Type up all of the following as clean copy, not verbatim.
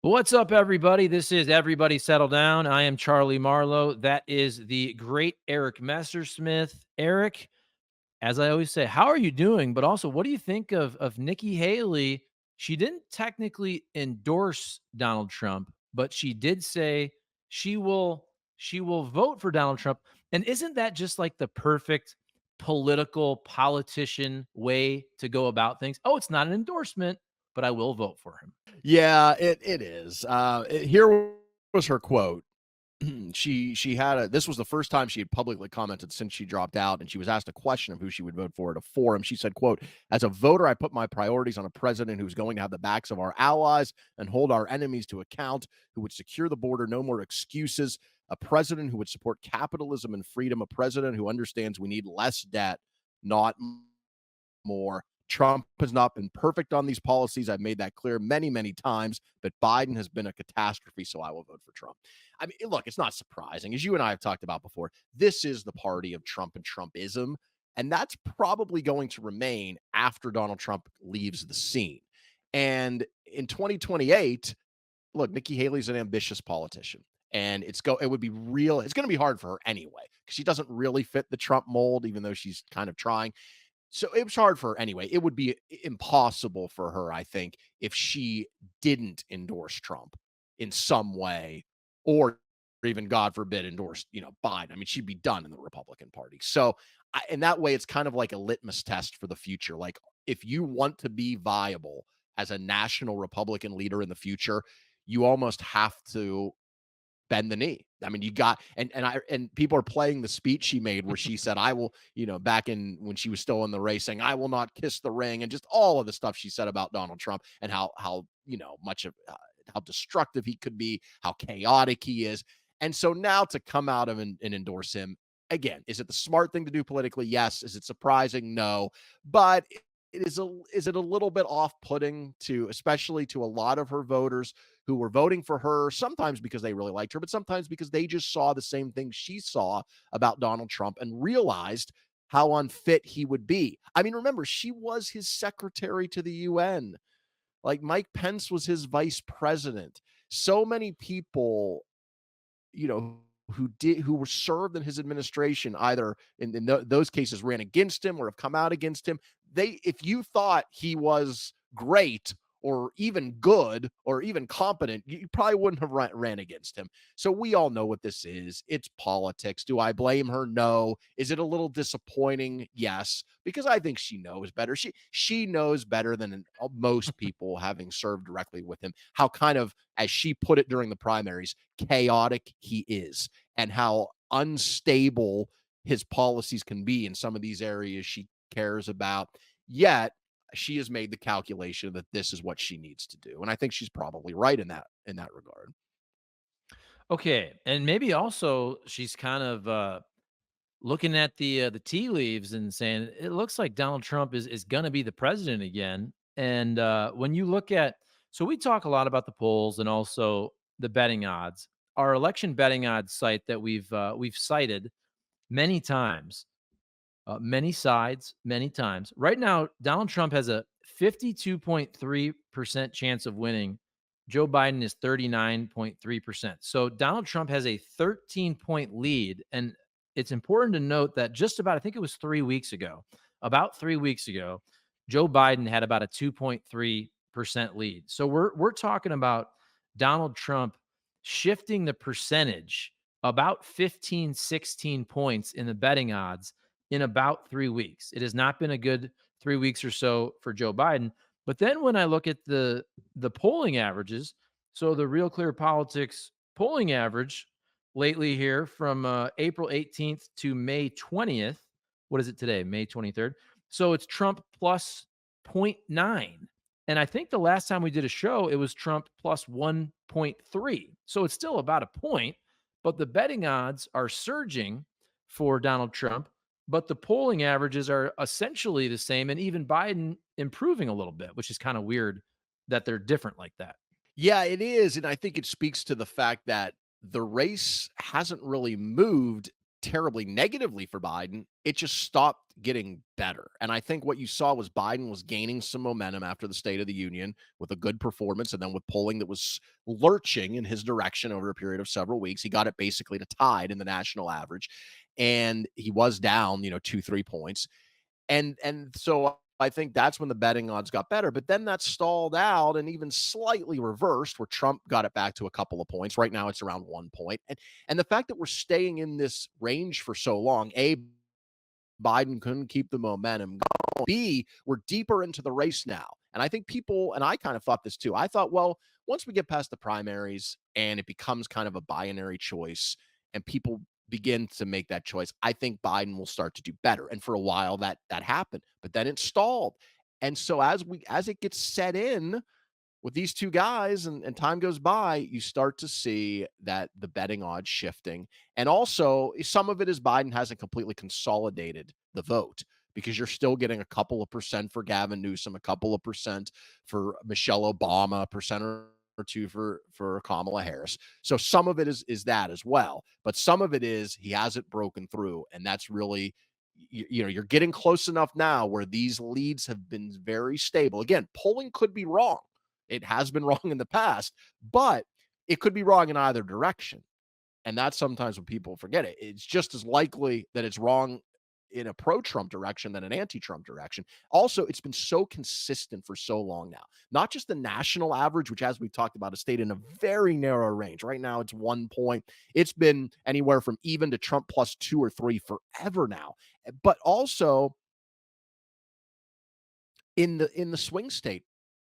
What's up, everybody? This is Everybody Settle Down. I am Charlie Marlow. That is the great Eric Messersmith. Eric, as I always say, how are you doing? But also, what do you think of Nikki Haley? She didn't technically endorse Donald Trump, but she did say she will she will vote for Donald Trump. And isn't that just like the perfect politician way to go about things? Oh, it's not an endorsement, but I will vote for him. Yeah, it is. Here was her quote. She had a this was the first time she had publicly commented since she dropped out, and she was asked a question of who she would vote for at a forum. She said, quote, "As a voter, I put my priorities on a president who's going to have the backs of our allies and hold our enemies to account, who would secure the border, no more excuses, a president who would support capitalism and freedom, a president who understands we need less debt, not more. Trump has not been perfect on these policies. I've made that clear many, many times, but Biden has been a catastrophe, so I will vote for Trump." I mean, look, it's not surprising. As you and I have talked about before, this is the party of Trump and Trumpism, and that's probably going to remain after Donald Trump leaves the scene. And in 2028, look, Nikki Haley's an ambitious politician. And it would be real. It's going to be hard for her anyway because she doesn't really fit the Trump mold, even though she's kind of trying. So it was hard for her anyway. It would be impossible for her, I think, if she didn't endorse Trump in some way, or even, God forbid, endorse, Biden. I mean, she'd be done in the Republican Party. So, in that way, it's kind of like a litmus test for the future. Like, if you want to be viable as a national Republican leader in the future, you almost have to bend the knee. I mean, you got and people are playing the speech she made where she said, "I will," back in when she was still in the race, saying, "I will not kiss the ring," and just all of the stuff she said about Donald Trump and how much of how destructive he could be, how chaotic he is, and so now to come out of and endorse him again, is it the smart thing to do politically? Yes. Is it surprising? No, but is it a little bit off-putting to, especially to a lot of her voters who were voting for her, sometimes because they really liked her, but sometimes because they just saw the same thing she saw about Donald Trump and realized how unfit he would be. I mean, remember, she was his secretary to the UN. Like, Mike Pence was his vice president. So many people, who were served in his administration, either those cases ran against him or have come out against him. If you thought he was great or even good or even competent, you probably wouldn't have ran against him. So we all know what this is. It's politics. Do I blame her? No. Is it a little disappointing? Yes, because I think she knows better. She knows better than most people, having served directly with him, how, kind of, as she put it during the primaries, chaotic he is and how unstable his policies can be in some of these areas she cares about. Yet she has made the calculation that this is what she needs to do. And I think she's probably right in that regard. Okay, and maybe also she's kind of looking at the tea leaves and saying it looks like Donald Trump is going to be the president again. And when you look at, so we talk a lot about the polls and also the betting odds. Our election betting odds site that we've cited many times, many sides, many times. Right now, Donald Trump has a 52.3% chance of winning. Joe Biden is 39.3%. So Donald Trump has a 13-point lead. And it's important to note that just about, I think it was 3 weeks ago, about 3 weeks ago, Joe Biden had about a 2.3% lead. So we're talking about Donald Trump shifting the percentage about 15, 16 points in the betting odds in about 3 weeks. It has not been a good 3 weeks or so for Joe Biden. But then when I look at the polling averages, so the Real Clear Politics polling average lately here from April 18th to May 20th. What is it today? May 23rd. So it's Trump plus 0.9. And I think the last time we did a show, it was Trump plus 1.3. So it's still about a point, but the betting odds are surging for Donald Trump, but the polling averages are essentially the same, and even Biden improving a little bit, which is kind of weird that they're different like that. Yeah, it is. And I think it speaks to the fact that the race hasn't really moved terribly negatively for Biden. It just stopped getting better. And I think what you saw was Biden was gaining some momentum after the State of the Union with a good performance, and then with polling that was lurching in his direction over a period of several weeks. He got it basically to tied in the national average, and he was down, 2, 3 points. And so I think that's when the betting odds got better. But then that stalled out and even slightly reversed, where Trump got it back to a couple of points. Right now it's around 1 point. And the fact that we're staying in this range for so long, A, Biden couldn't keep the momentum going. B, we're deeper into the race now. And I think people, and I kind of thought this too. I thought, well, once we get past the primaries and it becomes kind of a binary choice and people begin to make that choice, I think Biden will start to do better. And for a while that happened, but then it stalled. And so as it gets set in with these two guys and time goes by, you start to see that the betting odds shifting. And also, some of it is Biden hasn't completely consolidated the vote, because you're still getting a couple of percent for Gavin Newsom, a couple of percent for Michelle Obama, a percent or two for Kamala Harris. So some of it is that as well. But some of it is he hasn't broken through. And that's really, you're getting close enough now where these leads have been very stable. Again, polling could be wrong. It has been wrong in the past, but it could be wrong in either direction. And that's sometimes when people forget it. It's just as likely that it's wrong in a pro-Trump direction than an anti-Trump direction. Also, it's been so consistent for so long now. Not just the national average, which, as we talked about, has stayed in a very narrow range. Right now, it's 1 point. It's been anywhere from even to Trump plus 2 or 3 forever now. But also in the swing state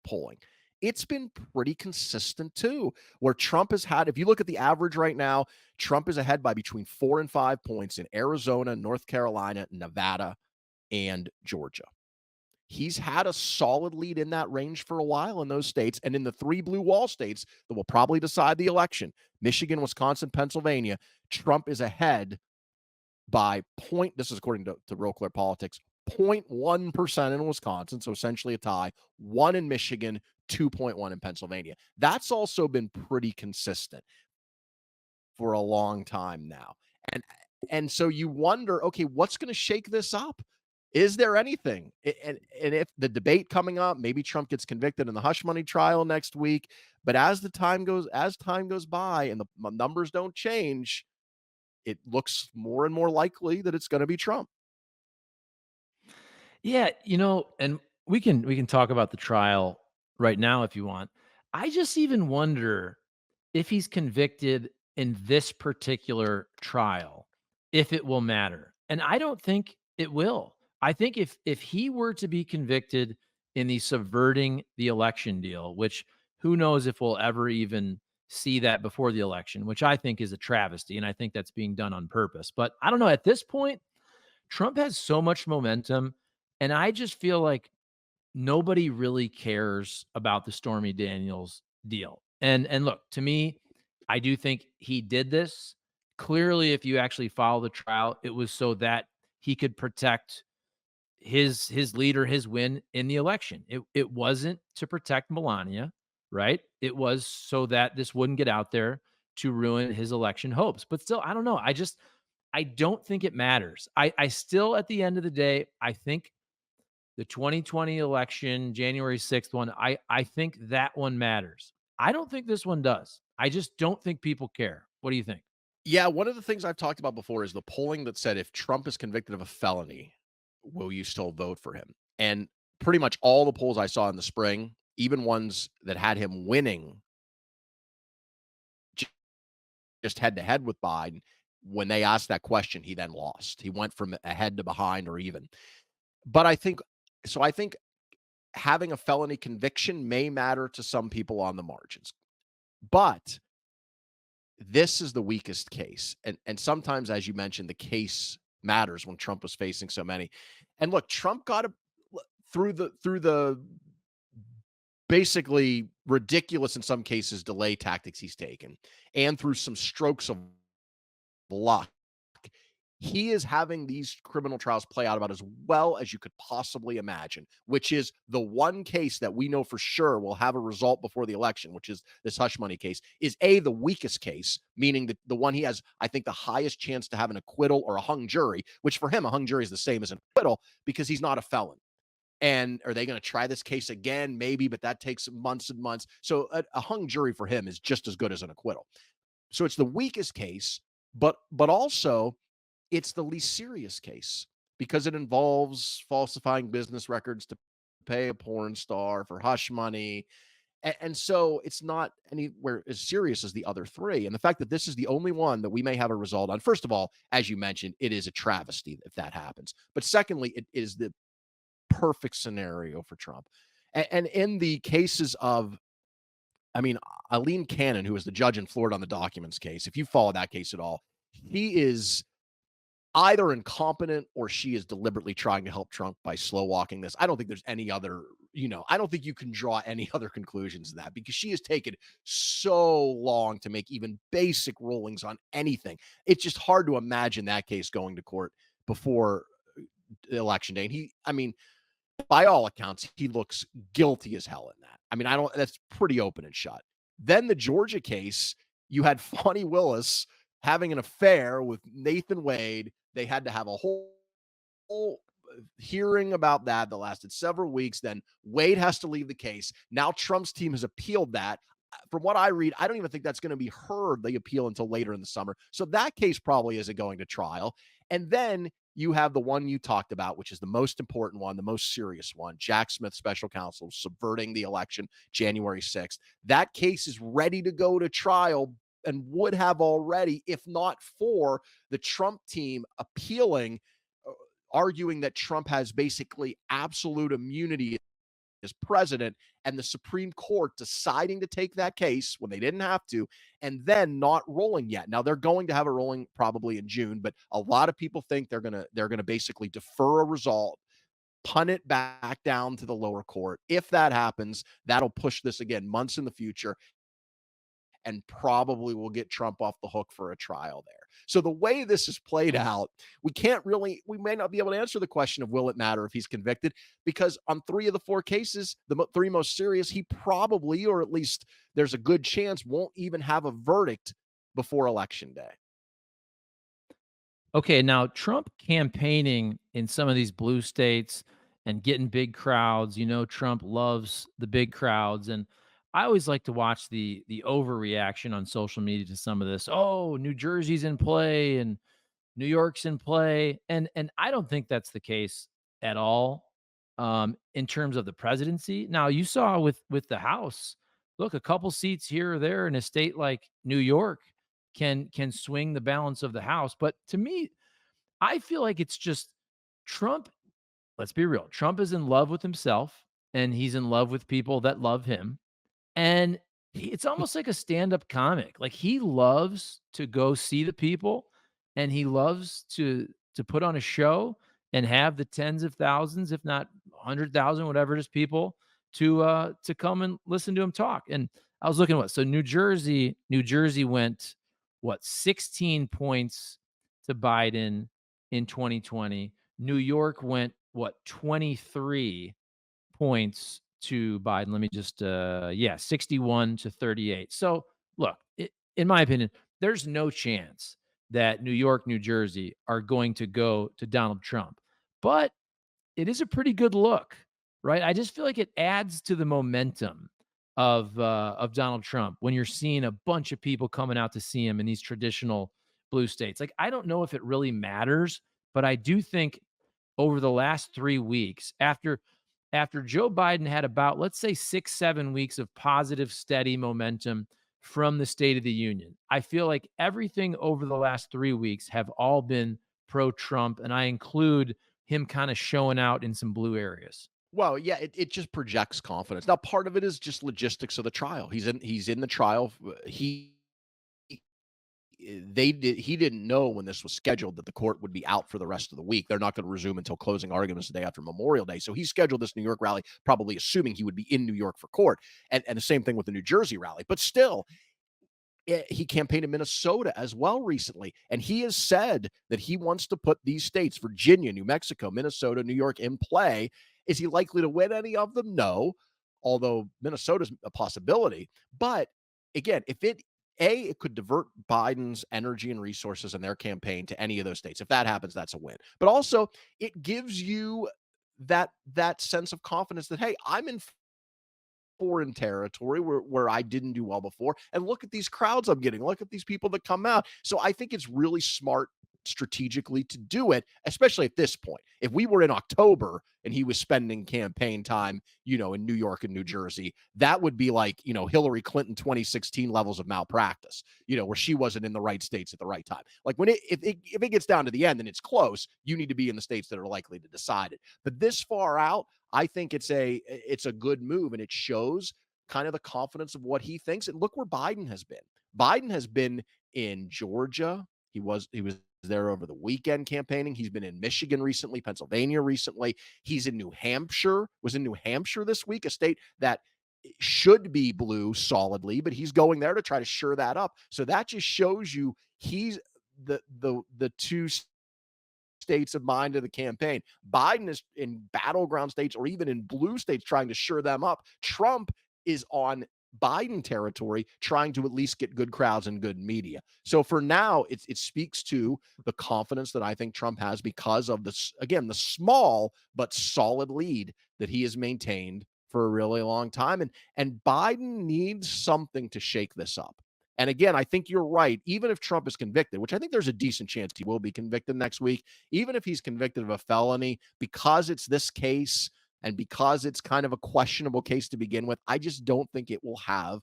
polling, it's been pretty consistent too, where Trump has had, if you look at the average right now, Trump is ahead by between 4 and 5 points in Arizona, North Carolina, Nevada, and Georgia. He's had a solid lead in that range for a while in those states. And in the 3 blue wall states that will probably decide the election, Michigan, Wisconsin, Pennsylvania, Trump is ahead by point. This is according to Real Clear Politics, 0.1% in Wisconsin, so essentially a tie, 1 in Michigan, 2.1 in Pennsylvania. That's also been pretty consistent for a long time now. And so you wonder, okay, what's going to shake this up? Is there anything? And if the debate coming up, maybe Trump gets convicted in the hush money trial next week, but as time goes by and the numbers don't change, it looks more and more likely that it's going to be Trump. Yeah, and we can talk about the trial right now if you want. I just even wonder if he's convicted in this particular trial, if it will matter. And I don't think it will. I think if he were to be convicted in the subverting the election deal, which who knows if we'll ever even see that before the election, which I think is a travesty, and I think that's being done on purpose. But I don't know, at this point, Trump has so much momentum, and I just feel like nobody really cares about the Stormy Daniels deal. And look, to me, I do think he did this. Clearly, if you actually follow the trial, it was so that he could protect his leader, his win in the election. It wasn't to protect Melania, right? It was so that this wouldn't get out there to ruin his election hopes. But still, I don't know. I don't think it matters. I still, at the end of the day, I think the 2020 election, January 6th one, I think that one matters. I don't think this one does. I just don't think people care. What do you think? Yeah, one of the things I've talked about before is the polling that said if Trump is convicted of a felony, will you still vote for him? And pretty much all the polls I saw in the spring, even ones that had him winning j- just head to head with Biden, when they asked that question, he then lost. He went from ahead to behind or even. But I think having a felony conviction may matter to some people on the margins. But this is the weakest case. And sometimes, as you mentioned, the case matters when Trump was facing so many. And look, Trump got through the basically ridiculous, in some cases, delay tactics he's taken, and through some strokes of luck, he is having these criminal trials play out about as well as you could possibly imagine, which is the one case that we know for sure will have a result before the election, which is this hush money case, is the weakest case, meaning that the one he has, I think, the highest chance to have an acquittal or a hung jury, which for him, a hung jury is the same as an acquittal because he's not a felon. And are they going to try this case again? Maybe, but that takes months and months. So a hung jury for him is just as good as an acquittal. So it's the weakest case, but also it's the least serious case because it involves falsifying business records to pay a porn star for hush money. And so it's not anywhere as serious as the other three. And the fact that this is the only one that we may have a result on, first of all, as you mentioned, it is a travesty if that happens. But secondly, it is the perfect scenario for Trump. And in the cases of, I mean, Eileen Cannon, who is the judge in Florida on the documents case, if you follow that case at all, he is either incompetent or she is deliberately trying to help Trump by slow walking this. I don't think there's any other, I don't think you can draw any other conclusions to that because she has taken so long to make even basic rulings on anything. It's just hard to imagine that case going to court before election day. And I mean, by all accounts, he looks guilty as hell in that. I mean, that's pretty open and shut. Then the Georgia case, you had Fonnie Willis having an affair with Nathan Wade. They had to have a whole hearing about that lasted several weeks. Then Wade has to leave the case. Now Trump's team has appealed that. From what I read, I don't even think that's going to be heard, the appeal, until later in the summer. So that case probably isn't going to trial. And then you have the one you talked about, which is the most important one, the most serious one, Jack Smith, special counsel, subverting the election January 6th. That case is ready to go to trial and would have already, if not for the Trump team appealing, arguing that Trump has basically absolute immunity as president, and the Supreme Court deciding to take that case when they didn't have to, and then not rolling yet. Now they're going to have a rolling probably in June, but a lot of people think they're gonna basically defer a result, punt it back down to the lower court. If that happens, that'll push this again months in the future and probably will get Trump off the hook for a trial there. So the way this is played out, we may not be able to answer the question of will it matter if he's convicted, because on 3 of the 4 cases, the 3 most serious, he probably, or at least there's a good chance, won't even have a verdict before election day. Okay, now Trump campaigning in some of these blue states and getting big crowds, Trump loves the big crowds, and I always like to watch the overreaction on social media to some of this. Oh, New Jersey's in play and New York's in play, and I don't think that's the case at all. In terms of the presidency. Now, you saw with the House, look, a couple seats here or there in a state like New York can swing the balance of the House. But to me, I feel like it's just Trump. Let's be real. Trump is in love with himself and he's in love with people that love him. And it's almost like a stand-up comic. Like, he loves to go see the people, and he loves to put on a show and have the tens of thousands, if not 100,000, whatever it is, people to come and listen to him talk. And I was looking so New Jersey went 16 points to Biden in 2020. New York went 23 points to Biden. Let me just 61 to 38. So look, in my opinion, there's no chance that New York, New Jersey are going to go to Donald Trump. But it is a pretty good look, right? I just feel like it adds to the momentum of Donald Trump when you're seeing a bunch of people coming out to see him in these traditional blue states. Like, I don't know if it really matters, but I do think over the last 3 weeks, after Joe Biden had about, let's say, 6, 7 weeks of positive, steady momentum from the State of the Union, I feel like everything over the last 3 weeks have all been pro-Trump, and I include him kind of showing out in some blue areas. Well, yeah, it just projects confidence. Now, part of it is just logistics of the trial. He's in the trial. He didn't know when this was scheduled that the court would be out for the rest of the week. They're not going to resume until closing arguments the day after Memorial Day. So he scheduled this New York rally, probably assuming he would be in New York for court. And the same thing with the New Jersey rally. But still, He campaigned in Minnesota as well recently, and he has said that he wants to put these states, Virginia, New Mexico, Minnesota, New York, in play. Is he likely to win any of them? No, although Minnesota's a possibility. But again, if it could divert Biden's energy and resources in their campaign to any of those states. If that happens, that's a win. But also, it gives you that sense of confidence that, hey, I'm in foreign territory where I didn't do well before. And look at these crowds I'm getting. Look at these people that come out. So I think it's really smart strategically to do it, especially at this point. If we were in October and he was spending campaign time, in New York and New Jersey, that would be like, Hillary Clinton 2016 levels of malpractice, where she wasn't in the right states at the right time. Like if it gets down to the end and it's close, you need to be in the states that are likely to decide it. But this far out, I think it's a good move, and it shows kind of the confidence of what he thinks. And look where Biden has been. Biden has been in Georgia. He was there over the weekend campaigning. He's been in Michigan recently, Pennsylvania recently. He's in New Hampshire, was in New Hampshire this week, a state that should be blue solidly, but he's going there to try to shore that up. So that just shows you he's the two states of mind of the campaign. Biden is in battleground states or even in blue states trying to shore them up. Trump is on Biden territory trying to at least get good crowds and good media. So for now, it speaks to the confidence that I think Trump has because of this, again, the small but solid lead that he has maintained for a really long time. And Biden needs something to shake this up. And again, I think you're right. Even if Trump is convicted, which I think there's a decent chance he will be convicted next week, even if he's convicted of a felony, because it's this case and because it's kind of a questionable case to begin with, I just don't think it will have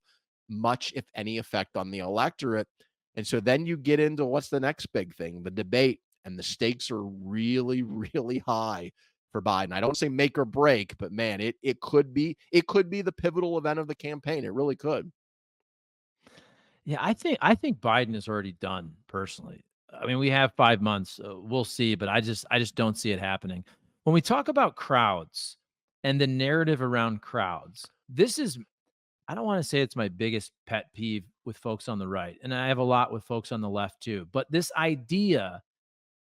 much, if any, effect on the electorate. And so then you get into what's the next big thing, the debate, and the stakes are really, really high for Biden. I don't say make or break, but man, it could be the pivotal event of the campaign. It really could. Yeah, I think Biden is already done personally. I mean, we have 5 months, we'll see, but I just don't see it happening. When we talk about crowds and the narrative around crowds, this is I don't wanna say it's my biggest pet peeve with folks on the right, and I have a lot with folks on the left too, but this idea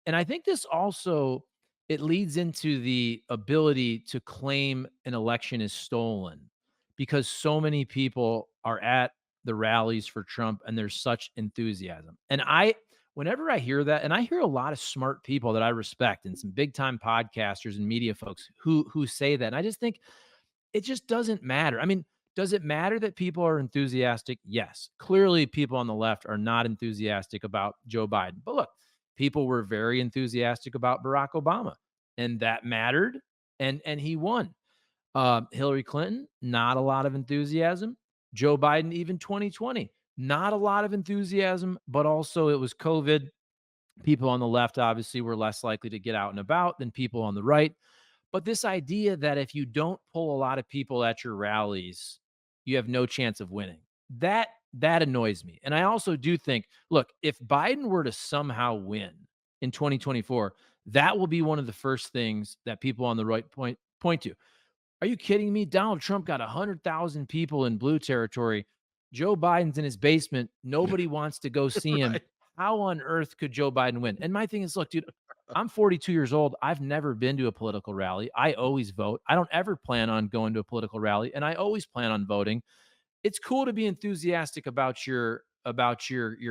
and I think this also it leads into the ability to claim an election is stolen because so many people are at the rallies for Trump and there's such enthusiasm. And whenever I hear that, and I hear a lot of smart people that I respect and some big time podcasters and media folks who say that. And I just think it just doesn't matter. I mean, does it matter that people are enthusiastic? Yes. Clearly, people on the left are not enthusiastic about Joe Biden. But look, people were very enthusiastic about Barack Obama, and that mattered, and he won. Hillary Clinton, not a lot of enthusiasm. Joe Biden, even 2020, not a lot of enthusiasm, but also it was COVID. People on the left obviously were less likely to get out and about than people on the right. But this idea that if you don't pull a lot of people at your rallies, you have no chance of winning. That annoys me. And I also do think, look, if Biden were to somehow win in 2024, that will be one of the first things that people on the right point to. Are you kidding me? Donald Trump got 100,000 people in blue territory. Joe Biden's in his basement. Nobody wants to go see him. Right. How on earth could Joe Biden win? And my thing is, look, dude, I'm 42 years old. I've never been to a political rally. I always vote. I don't ever plan on going to a political rally, and I always plan on voting. It's cool to be enthusiastic about your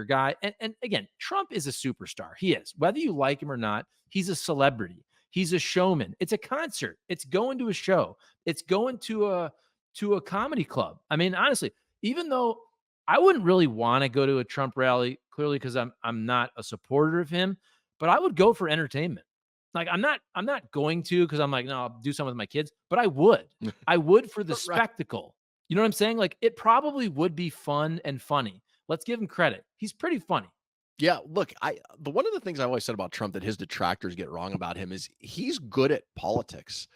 guy. And again, Trump is a superstar. He is. Whether you like him or not, he's a celebrity. He's a showman. It's a concert. It's going to a show. It's going to a comedy club. I mean, honestly, even though I wouldn't really want to go to a Trump rally, clearly because I'm not a supporter of him, but I would go for entertainment. Like I'm not going to because I'm like, no, I'll do something with my kids, but I would. I would for the Right. spectacle. You know what I'm saying? Like it probably would be fun and funny. Let's give him credit. He's pretty funny. Yeah, look, the one of the things I always said about Trump that his detractors get wrong about him is he's good at politics.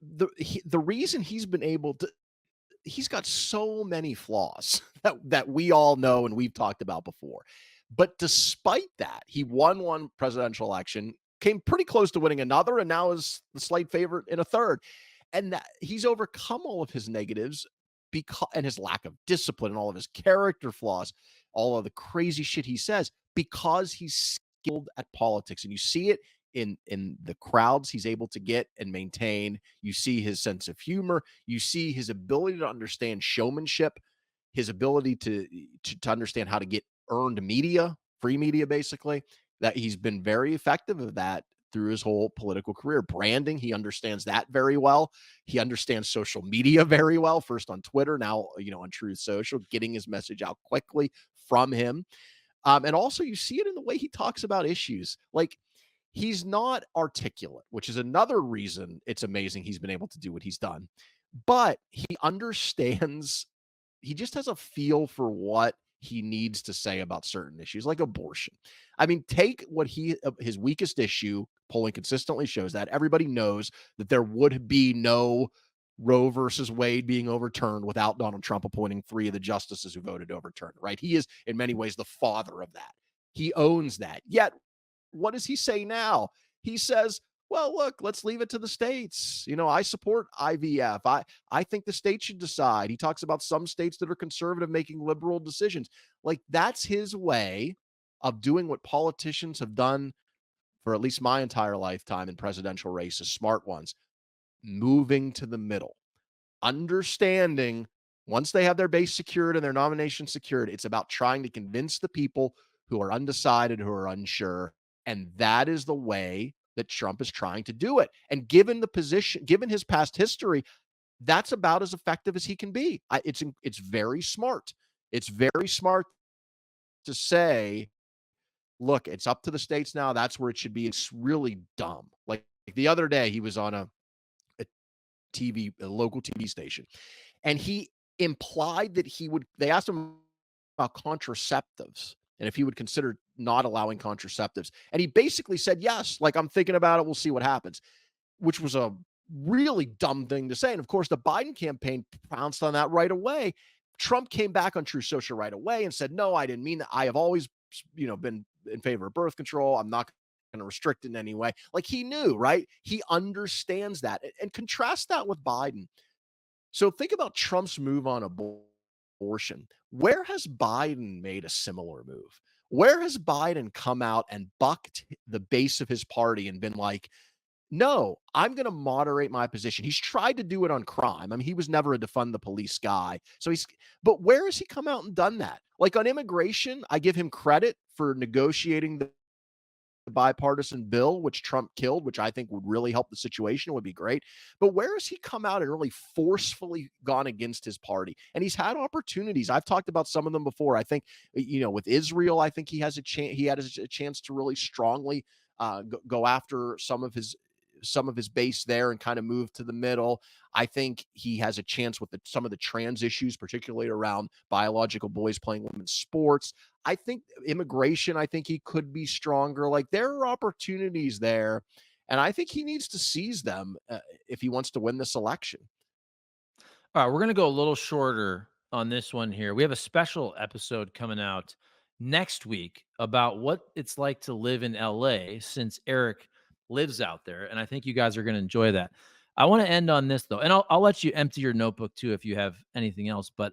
The reason he's been able to he's got so many flaws that we all know and we've talked about before. But despite that, he won one presidential election, came pretty close to winning another, and now is the slight favorite in a third. And that he's overcome all of his negatives because and his lack of discipline and all of his character flaws, all of the crazy shit he says, because he's skilled at politics. And you see it in the crowds he's able to get and maintain. You see his sense of humor. You see his ability to understand showmanship, his ability to understand how to get earned media, free media, basically. That he's been very effective at that through his whole political career. Branding, he understands that very well. He understands social media very well. First on Twitter, now on Truth Social, getting his message out quickly from him. And also, you see it in the way he talks about issues. Like, he's not articulate, which is another reason it's amazing he's been able to do what he's done. But he understands, he just has a feel for what he needs to say about certain issues, like abortion. I mean, take what his weakest issue, polling consistently shows that everybody knows that there would be no Roe versus Wade being overturned without Donald Trump appointing 3 of the justices who voted to overturn it, right? He is, in many ways, the father of that. He owns that. Yet, what does he say now? He says, well, look, let's leave it to the states. I support IVF. I think the states should decide. He talks about some states that are conservative making liberal decisions. Like, that's his way of doing what politicians have done for at least my entire lifetime in presidential races, smart ones, moving to the middle, understanding once they have their base secured and their nomination secured, it's about trying to convince the people who are undecided, who are unsure. And that is the way that Trump is trying to do it. And given the position, given his past history, that's about as effective as he can be. It's very smart. It's very smart to say, look, it's up to the states now. That's where it should be. It's really dumb. Like the other day, he was on a a local TV station, and he implied that they asked him about contraceptives and if he would consider not allowing contraceptives. And he basically said, yes, like, I'm thinking about it. We'll see what happens, which was a really dumb thing to say. And of course, the Biden campaign pounced on that right away. Trump came back on True Social right away and said, no, I didn't mean that. I have always, been in favor of birth control. I'm not going to restrict it in any way. Like, he knew, right? He understands that. And contrast that with Biden. So think about Trump's move on abortion. Where has Biden made a similar move? Where has Biden come out and bucked the base of his party and been like, no, I'm going to moderate my position? He's tried to do it on crime. I mean, he was never a defund the police guy. But where has he come out and done that? Like, on immigration, I give him credit for negotiating the bipartisan bill, which Trump killed, which I think would really help the situation, would be great. But where has he come out and really forcefully gone against his party? And he's had opportunities. I've talked about some of them before. I think, with Israel, I think he has a chance. He had a chance to really strongly go after some of his base there and kind of move to the middle. I think he has a chance with some of the trans issues, particularly around biological boys playing women's sports. I think immigration, I think he could be stronger. Like, there are opportunities there, and I think he needs to seize them if he wants to win this election. All right, we're going to go a little shorter on this one here. We have a special episode coming out next week about what it's like to live in LA, since Eric lives out there. And I think you guys are going to enjoy that. I want to end on this, though, and I'll let you empty your notebook too if you have anything else. But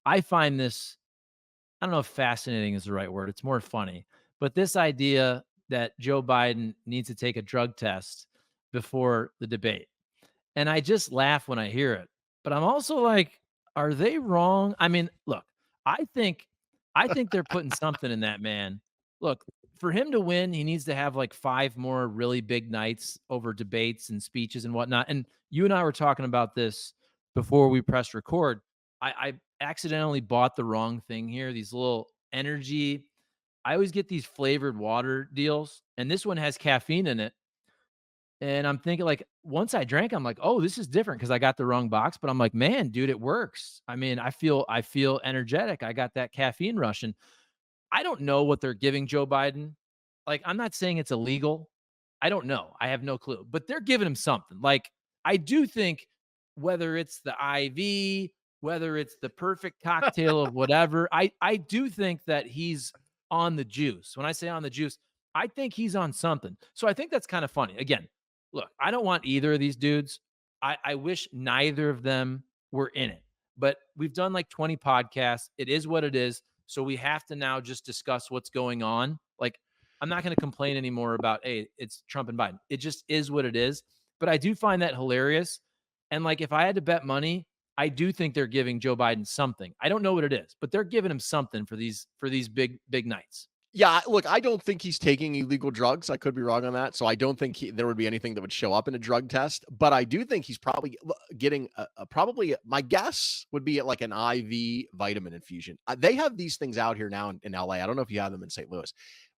I find this, I don't know if fascinating is the right word. It's more funny. But this idea that Joe Biden needs to take a drug test before the debate. And I just laugh when I hear it. But I'm also like, are they wrong? I mean, look, I think I think they're putting something in that man. Look, for him to win, he needs to have like 5 more really big nights over debates and speeches and whatnot. And you and I were talking about this before we pressed record. I accidentally bought the wrong thing here. These little energy. I always get these flavored water deals, and this one has caffeine in it. And I'm thinking, like, once I drank, I'm like, "Oh, this is different," because I got the wrong box, but I'm like, "Man, dude, it works." I mean, I feel energetic. I got that caffeine rush, and I don't know what they're giving Joe Biden. Like, I'm not saying it's illegal. I don't know. I have no clue, but they're giving him something. Like, I do think whether it's the IV, whether it's the perfect cocktail of whatever, I do think that he's on the juice. When I say on the juice, I think he's on something. So I think that's kind of funny. Again, look, I don't want either of these dudes. I wish neither of them were in it. But we've done like 20 podcasts. It is what it is. So we have to now just discuss what's going on. Like, I'm not going to complain anymore about, hey, it's Trump and Biden. It just is what it is. But I do find that hilarious. And like, if I had to bet money, I do think they're giving Joe Biden something. I don't know what it is, but they're giving him something for these big nights. Yeah, look, I don't think he's taking illegal drugs. I could be wrong on that. So I don't think there would be anything that would show up in a drug test. But I do think he's probably getting probably my guess would be at like an IV vitamin infusion. They have these things out here now in LA. I don't know if you have them in St. Louis,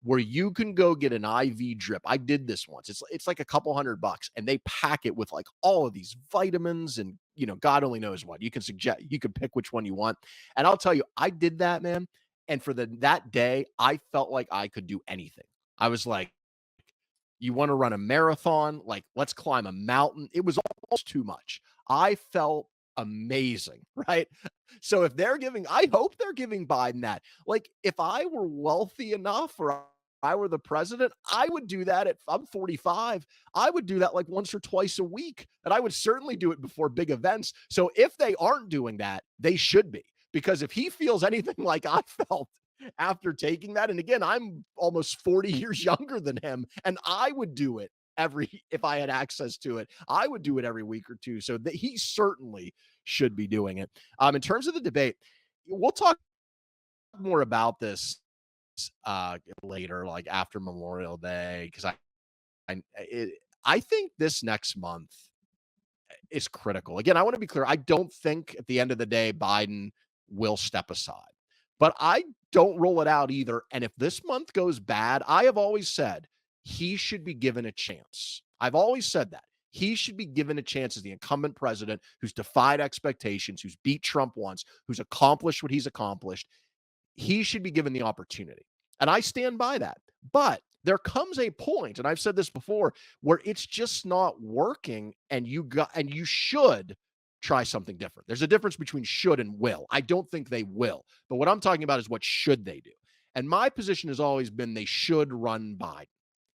where you can go get an IV drip. I did this once. It's like a couple $100, and they pack it with like all of these vitamins and God only knows what. You can pick which one you want. And I'll tell you, I did that, man, and for that day, I felt like I could do anything. I was like, you want to run a marathon? Like, let's climb a mountain. It was almost too much. I felt amazing, right? So if they're giving, I hope they're giving Biden that. Like, if I were wealthy enough or I were the president, I would do that I'm 45. I would do that like once or twice a week. And I would certainly do it before big events. So if they aren't doing that, they should be. Because if he feels anything like I felt after taking that, and again, I'm almost 40 years younger than him, and I would do it if I had access to it, I would do it every week or two. So that he certainly should be doing it. In terms of the debate, we'll talk more about this later, like after Memorial Day, because I think this next month is critical. Again, I want to be clear. I don't think at the end of the day Biden will step aside, but I don't rule it out either. And if this month goes bad, I have always said he should be given a chance. I've always said that. He should be given a chance as the incumbent president who's defied expectations, who's beat Trump once, who's accomplished what he's accomplished. He should be given the opportunity. And I stand by that. But there comes a point, and I've said this before, where it's just not working and you should try something different. There's a difference between should and will. I don't think they will. But what I'm talking about is what should they do? And my position has always been they should run Biden.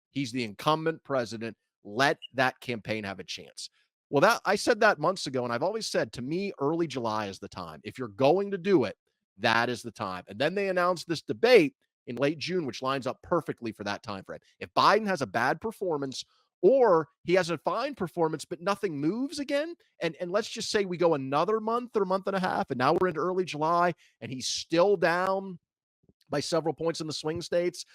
He's the incumbent president. Let that campaign have a chance. Well, that I said that months ago, and I've always said, to me, early July is the time. If you're going to do it, that is the time. And then they announced this debate in late June, which lines up perfectly for that time frame. If Biden has a bad performance or he has a fine performance, but nothing moves again, and let's just say we go another month or month and a half, and now we're into early July, and he's still down by several points in the swing states,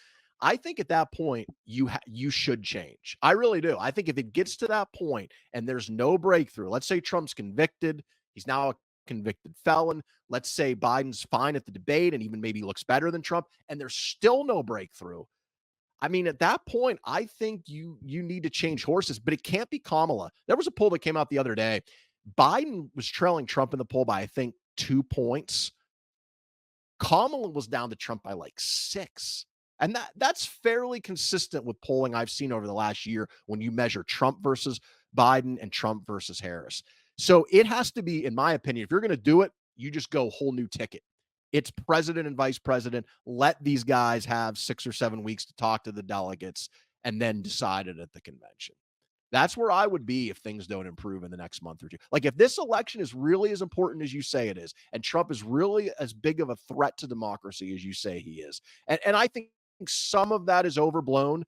I think at that point you should change. I really do. I think if it gets to that point and there's no breakthrough, let's say Trump's convicted, he's now a convicted felon. Let's say Biden's fine at the debate and even maybe looks better than Trump, and there's still no breakthrough. I mean, at that point, I think you need to change horses, but it can't be Kamala. There was a poll that came out the other day. Biden was trailing Trump in the poll by, I think, 2 points. Kamala was down to Trump by like 6. And that's fairly consistent with polling I've seen over the last year when you measure Trump versus Biden and Trump versus Harris. So it has to be, in my opinion, if you're going to do it, you just go whole new ticket. It's president and vice president. Let these guys have 6 or 7 weeks to talk to the delegates and then decide it at the convention. That's where I would be if things don't improve in the next month or two. Like, if this election is really as important as you say it is, and Trump is really as big of a threat to democracy as you say he is, and I think some of that is overblown,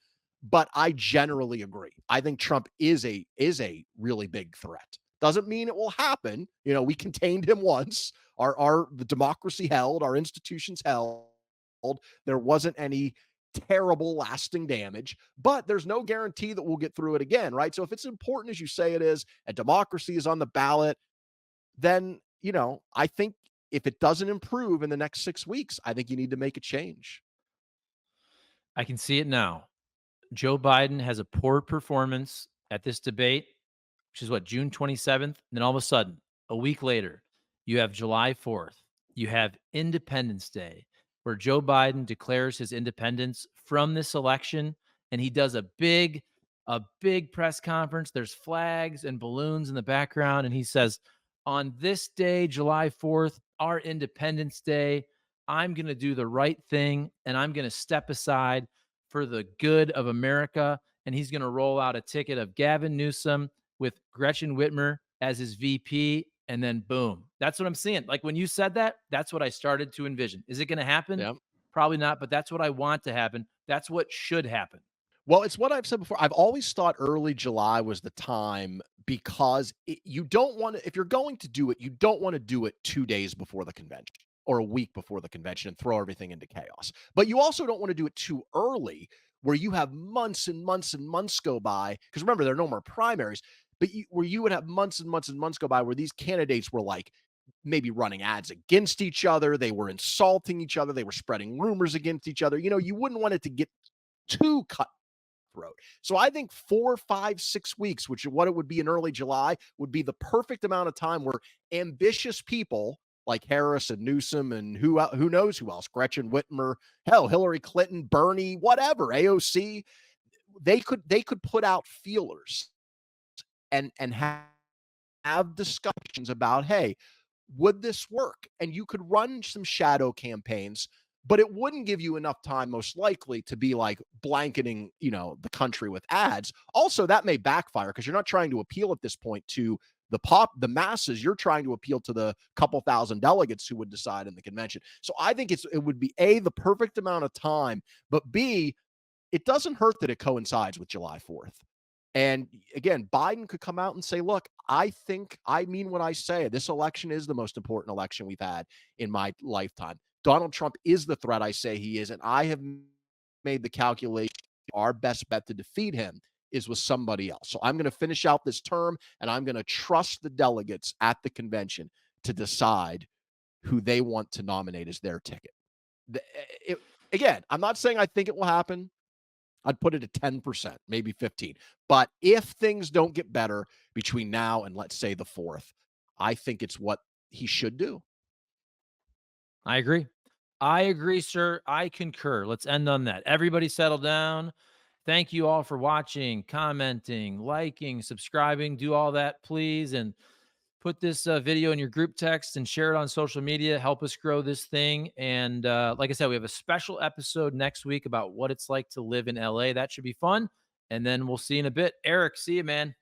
but I generally agree. I think Trump is a really big threat. Doesn't mean it will happen. We contained him once. The democracy held, our institutions held. There wasn't any terrible lasting damage, but there's no guarantee that we'll get through it again, right? So if it's important as you say it is, and democracy is on the ballot, then, I think if it doesn't improve in the next 6 weeks, I think you need to make a change. I can see it now. Joe Biden has a poor performance at this debate, which is what, June 27th. And then all of a sudden, a week later, you have July 4th. You have Independence Day, where Joe Biden declares his independence from this election. And he does a big press conference. There's flags and balloons in the background. And he says, on this day, July 4th, our Independence Day, I'm going to do the right thing and I'm going to step aside for the good of America. And he's going to roll out a ticket of Gavin Newsom with Gretchen Whitmer as his VP. and then boom. That's what I'm seeing. Like when you said that, that's what I started to envision. Is it going to happen? Yeah. Probably not, but that's what I want to happen. That's what should happen. Well, it's what I've said before. I've always thought early July was the time because you don't want to, if you're going to do it, you don't want to do it 2 days before the convention or a week before the convention and throw everything into chaos. But you also don't want to do it too early where you have months and months and months go by. Because remember, there are no more primaries, but where you would have months and months and months go by where these candidates were like, maybe running ads against each other. They were insulting each other. They were spreading rumors against each other. You wouldn't want it to get too cutthroat. So I think 4, 5, 6 weeks, which is what it would be in early July, would be the perfect amount of time where ambitious people like Harris and Newsom and who knows who else, Gretchen Whitmer, hell, Hillary Clinton, Bernie, whatever, AOC, they could put out feelers and have discussions about, hey, would this work? And you could run some shadow campaigns, but it wouldn't give you enough time, most likely, to be like blanketing, the country with ads. Also, that may backfire because you're not trying to appeal at this point to the masses. You're trying to appeal to the couple thousand delegates who would decide in the convention. So I think it would be A, the perfect amount of time, but B, it doesn't hurt that it coincides with July 4th. And again, Biden could come out and say, look, I think I mean what I say. This election is the most important election we've had in my lifetime. Donald Trump is the threat I say he is. And I have made the calculation our best bet to defeat him is with somebody else. So I'm going to finish out this term and I'm going to trust the delegates at the convention to decide who they want to nominate as their ticket. Again, I'm not saying I think it will happen. I'd put it at 10%, maybe 15. But if things don't get better between now and let's say the 4th, I think it's what he should do. I agree. I agree, sir. I concur. Let's end on that. Everybody settle down. Thank you all for watching, commenting, liking, subscribing. Do all that, please. And put this video in your group text and share it on social media. Help us grow this thing. And like I said, we have a special episode next week about what it's like to live in LA. That should be fun. And then we'll see you in a bit. Eric, see you, man.